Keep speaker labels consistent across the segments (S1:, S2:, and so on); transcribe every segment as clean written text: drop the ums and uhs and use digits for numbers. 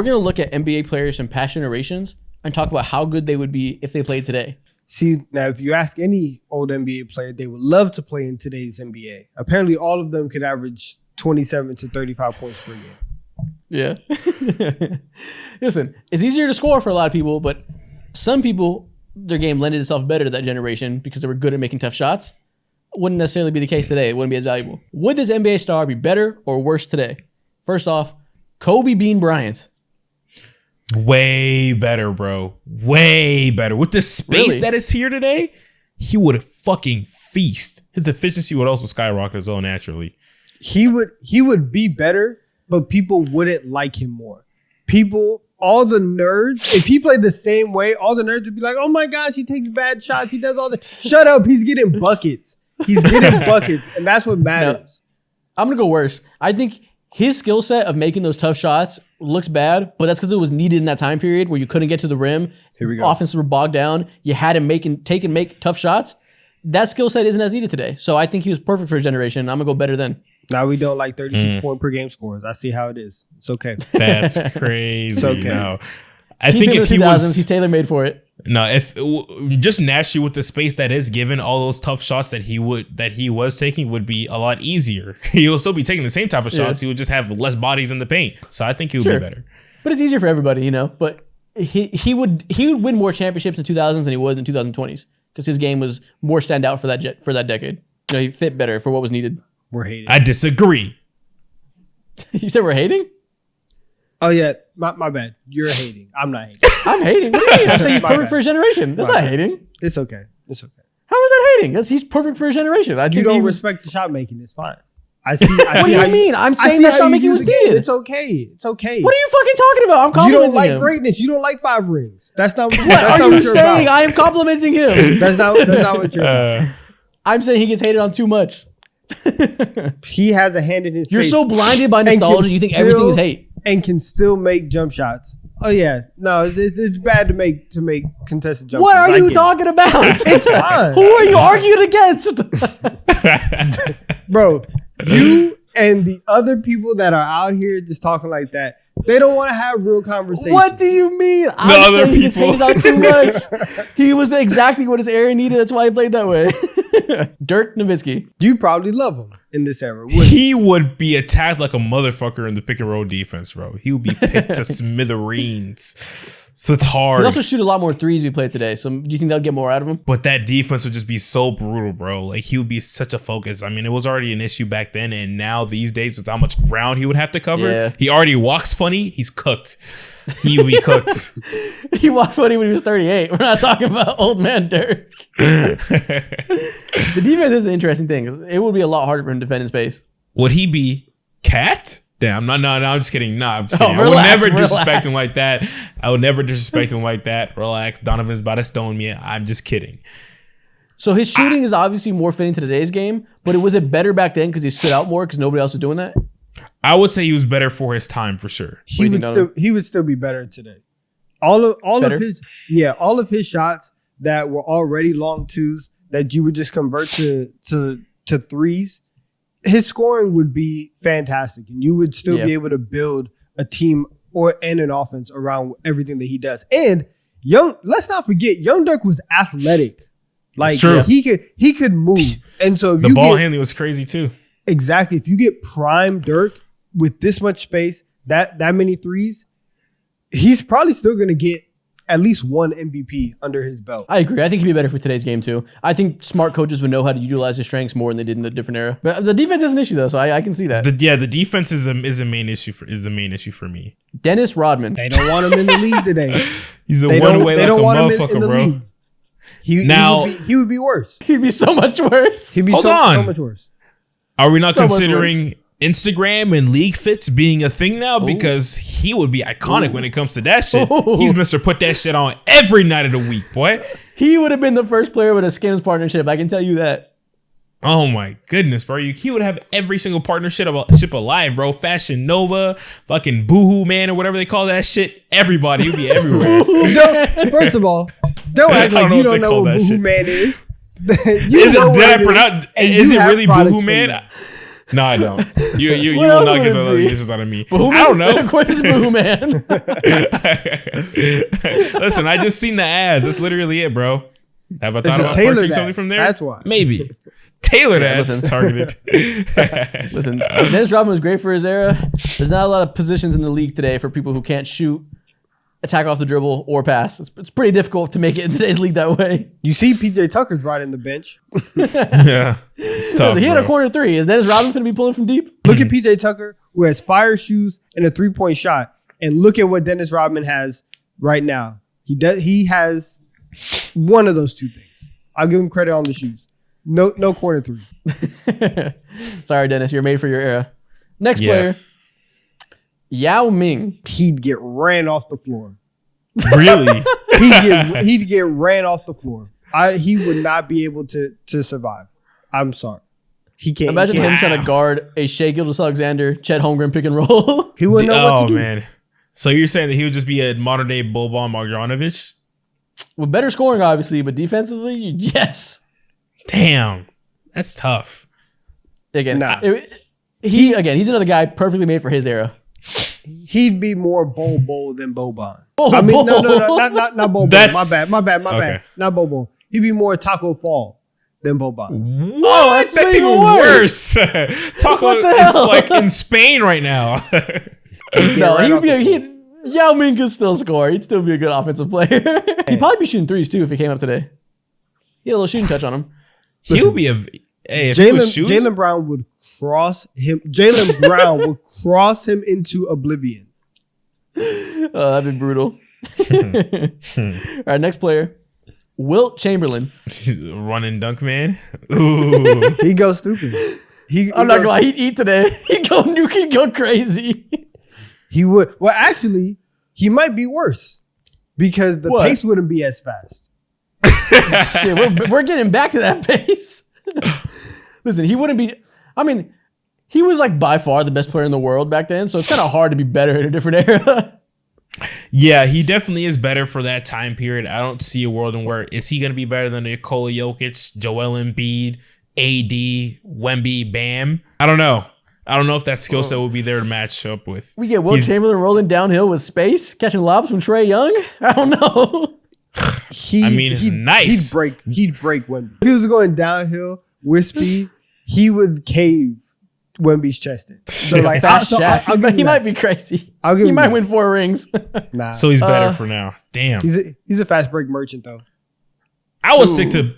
S1: We're going to look at NBA players from past generations and talk about how good they would be if they played today.
S2: See, now if you ask any old NBA player, they would love to play in today's NBA. Apparently, all of them could average 27 to 35 points per game.
S1: Yeah. Listen, it's easier to score for a lot of people, but some people, their game lended itself better to that generation because they were good at making tough shots. Wouldn't necessarily be the case today. It wouldn't be as valuable. Would this NBA star be better or worse today? First off, Kobe Bean Bryant.
S3: Way better, bro. Way better. With the space that is here today, he would fucking feast. His efficiency would also skyrocket as well naturally.
S2: He would be better, but people wouldn't like him more. People, all the nerds, if he played the same way, all the nerds would be like, oh my gosh, he takes bad shots. He does all the shut up. He's getting buckets. He's getting buckets. And that's what matters.
S1: Now, I'm going to go worse. I think his skill set of making those tough shots looks bad, but that's because it was needed in that time period where you couldn't get to the rim.
S2: Here we go.
S1: Offenses were bogged down. You had to make tough shots. That skill set isn't as needed today. So I think he was perfect for his generation. I'm going to go better then.
S2: Now we don't like 36 point per game scores. I see how it is. It's okay.
S3: That's crazy.
S2: It's okay.
S3: No. I think if he was,
S1: he's tailor-made for it.
S3: No, if just Nash with the space that is given, all those tough shots that he was taking would be a lot easier. He will still be taking the same type of shots. He would just have less bodies in the paint. So I think he would be better.
S1: But it's easier for everybody, you know. But he would win more championships in the 2000s than he would in the 2020s because his game was more standout for that decade. You know, he fit better for what was needed.
S2: We're hating.
S3: I disagree.
S1: You said we're hating?
S2: Oh yeah, my bad. You're hating. I'm not hating.
S1: I'm hating. What do you mean? I'm saying he's perfect for his generation. That's not hating.
S2: It's okay. It's okay.
S1: How is that hating? He's perfect for his generation.
S2: You don't respect the shot making. It's fine. I see.
S1: What do you mean? I'm saying that shot making was needed.
S2: It's okay. It's okay.
S1: What are you fucking talking about? I'm complimenting him.
S2: You don't like greatness. You don't like 5 rings. That's not what.
S1: What are you saying? I am complimenting him.
S2: That's not what you're about.
S1: I'm saying he gets hated on too much.
S2: He has a hand in his face.
S1: You're so blinded by nostalgia, you think everything is hate.
S2: And can still make jump shots. Oh yeah, no, it's bad to make contested jump shots.
S1: What are you talking about?
S2: It's fine.
S1: Who are you arguing against?
S2: Bro, you and the other people that are out here just talking like that, they don't want to have real conversations.
S1: What do you mean? I'm saying he gets hated on too much. He was exactly what his area needed. That's why he played that way. Dirk Nowitzki.
S2: You probably love him in this era.
S3: He would be attacked like a motherfucker in the pick and roll defense, bro. He would be picked to smithereens. So it's hard.
S1: He'd also shoot a lot more threes we played today. So do you think they'll get more out of him?
S3: But that defense would just be so brutal, bro. Like he would be such a focus. I mean, it was already an issue back then, and now these days with how much ground he would have to cover, he already walks funny. He's cooked. He would be cooked.
S1: He walked funny when he was 38. We're not talking about old man Dirk. The defense is an interesting thing because it would be a lot harder for him to defend in space.
S3: Would he be Cat? Damn, no, I'm just kidding. No, I'm just kidding.
S1: Relax,
S3: I would never disrespect him like that. I would never disrespect him like that. Relax. Donovan's about to stone me. I'm just kidding.
S1: So his shooting is obviously more fitting to today's game, but was it better back then because he stood out more because nobody else was doing that?
S3: I would say he was better for his time for sure.
S2: He would still be better today. All of his shots that were already long twos that you would just convert to threes. His scoring would be fantastic, and you would still be able to build a team and an offense around everything that he does. And let's not forget, young Dirk was athletic. Like he could move, and so if
S3: the ball handling was crazy too.
S2: Exactly. If you get prime Dirk with this much space, that many threes, he's probably still going to get at least one MVP under his belt.
S1: I agree. I think he'd be better for today's game too. I think smart coaches would know how to utilize his strengths more than they did in a different era. But the defense is an issue though, so I can see that.
S3: The defense is the main issue for me.
S1: Dennis Rodman.
S2: They don't want him in the league today.
S3: He's a one-way like a motherfucker, bro.
S2: League. He would be worse.
S1: He'd be so much worse.
S2: He'd be so much worse.
S3: Are we not considering Instagram and league fits being a thing now? Because he would be iconic when it comes to that shit. He's Mr. Put that shit on every night of the week, boy.
S1: He would have been the first player with a Skims partnership. I can tell you that.
S3: Oh my goodness, bro. He would have every single partnership alive, bro. Fashion Nova, fucking Boohoo Man or whatever they call that shit. Everybody. He'd be everywhere.
S2: First of all, don't act like you don't know what Boohoo Man is.
S3: Is it really Boohoo Man? No, I don't. You will not get the answers out of me. Booman? I don't know.
S1: Of course it's Boo Man.
S3: Listen, I just seen the ads. That's literally it, bro. Have I thought about purchasing something from there?
S2: That's why.
S3: Maybe. Tailored ads targeted.
S1: Listen, Dennis Rodman was great for his era. There's not a lot of positions in the league today for people who can't shoot, attack off the dribble, or pass. It's pretty difficult to make it in today's league that way.
S2: You see PJ Tucker's riding the bench.
S3: Yeah. It's tough,
S1: he had a corner three. Is Dennis Rodman going to be pulling from deep?
S2: Look at PJ Tucker, who has fire shoes and a 3-point shot. And look at what Dennis Rodman has right now. He has one of those two things. I'll give him credit on the shoes. No corner three.
S1: Sorry, Dennis. You're made for your era. Next player. Yao Ming.
S2: He'd get ran off the floor.
S3: Really?
S2: He'd get ran off the floor. He would not be able to survive. I'm sorry. He can't.
S1: Imagine him trying to guard a Shai Gilgeous-Alexander, Chet Holmgren pick and roll.
S2: He wouldn't know what to do.
S3: Oh, man. So you're saying that he would just be a modern-day Boban Marjanovic?
S1: With better scoring, obviously, but defensively, yes.
S3: Damn. That's tough.
S1: Again, he's another guy perfectly made for his era.
S2: He'd be more Bobo than Boban. I mean, no, not Bobo. My bad. Okay. Not Bobo. He'd be more Taco Fall than Boban.
S3: What? That's even worse. Taco is like in Spain right now.
S1: No, Yao Ming could still score. He'd still be a good offensive player. He'd probably be shooting threes too if he came up today. He had a little shooting touch on him.
S3: He would be
S2: Jaylen Brown would cross him. Jaylen Brown would cross him into oblivion.
S1: Oh, that'd be brutal. All right, next player, Wilt Chamberlain.
S3: Run and dunk man. Ooh.
S2: He goes stupid.
S1: I'm not gonna lie, he'd eat today. He'd go crazy.
S2: He would. Well, actually, he might be worse because the pace wouldn't be as fast.
S1: Shit, we're getting back to that pace. Listen, he wouldn't be. I mean, he was like by far the best player in the world back then, so it's kind of hard to be better in a different era.
S3: Yeah, he definitely is better for that time period. I don't see a world in where is he going to be better than Nikola Jokic, Joel Embiid, AD, Wemby, Bam. I don't know if that skill set will be there to match up with.
S1: We get Wilt Chamberlain rolling downhill with space, catching lobs from Trae Young. I don't know.
S3: Nice.
S2: He'd break Wemby. If he was going downhill with speed, he would cave Wemby's chest in. So like
S1: fast shot. He might be crazy. He might win 4 rings.
S2: Nah.
S3: So he's better for now. Damn.
S2: He's a fast break merchant though.
S3: I will stick to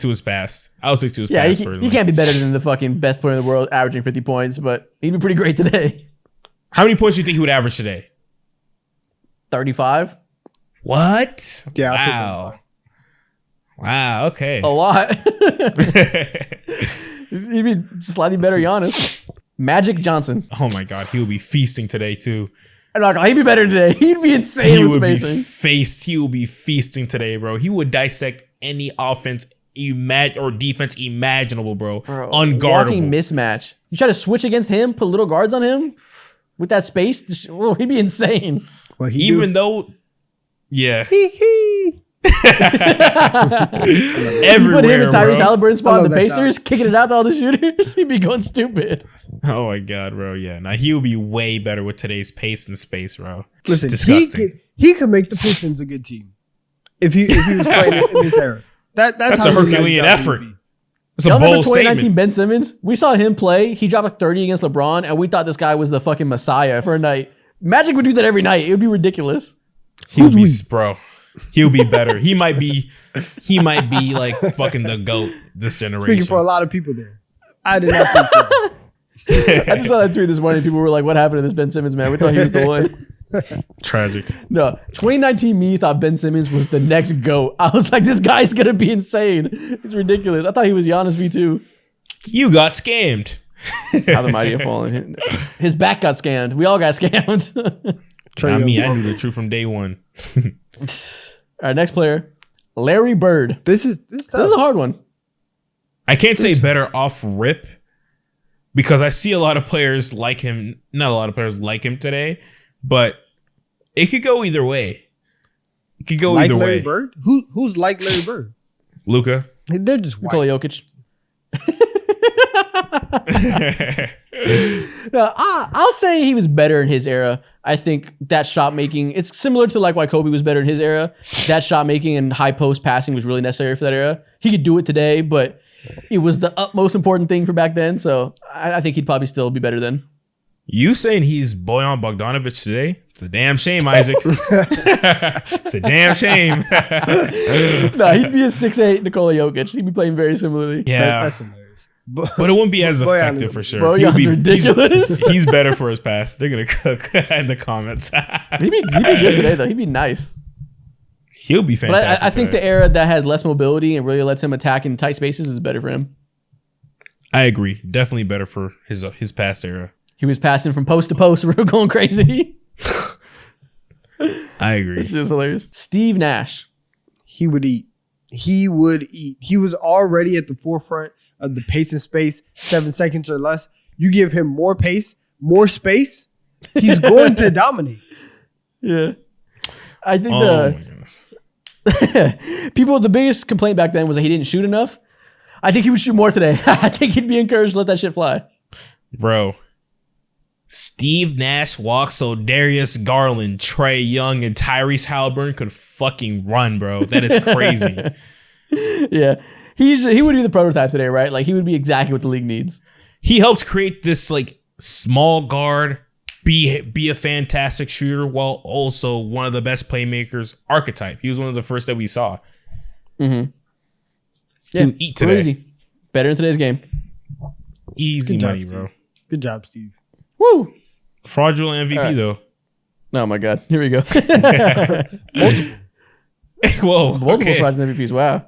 S3: his pass.
S1: Yeah, he can't be better than the fucking best player in the world, averaging 50 points, but he'd be pretty great today.
S3: How many points do you think he would average today?
S1: 35.
S3: What?
S2: Yeah.
S3: Wow. Okay.
S1: A lot. He'd be slightly better Giannis. Magic Johnson.
S3: Oh my God, he will be feasting today too.
S1: He'd be better today. He'd be insane with spacing.
S3: He will be feasting today, bro. He would dissect any offense or defense imaginable, bro. Unguardable.
S1: Walking mismatch. You try to switch against him, put little guards on him with that space. He'd be insane.
S2: Well,
S3: yeah.
S1: Everywhere, put him in Tyrese Halliburton spot in the Pacers, kicking it out to all the shooters. He'd be going stupid.
S3: Oh my God, bro. Yeah. Now he would be way better with today's pace and space, bro.
S2: Listen, disgusting. He could make the Pistons a good team if he was playing in this era. That's
S3: a Herculean effort. It's a bold
S1: remember 2019
S3: statement.
S1: Ben Simmons? We saw him play. He dropped a 30 against LeBron, and we thought this guy was the fucking messiah for a night. Magic would do that every night. It would be ridiculous.
S3: He'll be better. He might be like fucking the GOAT this generation.
S2: Speaking for a lot of people there. I did not think so.
S1: I just saw that tweet this morning. People were like, what happened to this Ben Simmons, man? We thought he was the one.
S3: Tragic.
S1: No, 2019 me thought Ben Simmons was the next GOAT. I was like, this guy's going to be insane. It's ridiculous. I thought he was Giannis V2.
S3: You got scammed.
S1: How the mighty have fallen. His back got scammed. We all got scammed.
S3: Not me. I knew the truth from day one.
S1: All right, next player, Larry Bird.
S2: This is
S1: a hard one.
S3: I can't say better off rip because I see a lot of players like him. Not a lot of players like him today, but it could go either way. It could go either
S2: Larry
S3: way.
S2: Bird? Who's like Larry Bird?
S3: Luka.
S2: They're just white.
S1: Nikola Jokic. No, I'll say he was better in his era. I think that shot making, it's similar to like why Kobe was better in his era. That shot making and high post passing was really necessary for that era. He could do it today, but it was the utmost important thing for back then. So I think he'd probably still be better then.
S3: You saying he's Bojan Bogdanovic today? It's a damn shame, Isaac. It's a damn shame.
S1: No, he'd be a 6'8" Nikola Jokic. He'd be playing very similarly.
S3: Yeah.
S2: That's hilarious.
S3: But it wouldn't be as effective for sure.
S1: Bojan's ridiculous.
S3: He's better for his pass. They're going to cook in the comments.
S1: He'd be good today, though. He'd be nice.
S3: He'll be fantastic.
S1: But I think the era that had less mobility and really lets him attack in tight spaces is better for him.
S3: I agree. Definitely better for his past era.
S1: He was passing from post to post. We're going crazy.
S3: I agree.
S1: It's just hilarious. Steve Nash.
S2: He would eat. He was already at the forefront of the pace and space, 7 seconds or less. You give him more pace, more space, he's going to dominate.
S1: Yeah. I think
S3: my
S1: people, the biggest complaint back then was that he didn't shoot enough. I think he would shoot more today. I think he'd be encouraged to let that shit fly.
S3: Bro. Steve Nash walks so Darius Garland, Trae Young, and Tyrese Halliburton could fucking run, bro. That is crazy.
S1: Yeah. He would be the prototype today, right? Like he would be exactly what the league needs.
S3: He helped create this like small guard, be a fantastic shooter while also one of the best playmakers archetype. He was one of the first that we saw.
S1: Mm-hmm. Yeah,
S3: eat today.
S1: Crazy. Better in today's game.
S3: Easy
S2: Good
S3: money,
S2: job,
S3: bro.
S2: Good job, Steve.
S1: Woo!
S3: Fraudulent MVP though.
S1: Oh my god. Here we go.
S3: Whoa.
S1: Multiple
S3: Okay.
S1: fraudulent MVPs. Wow.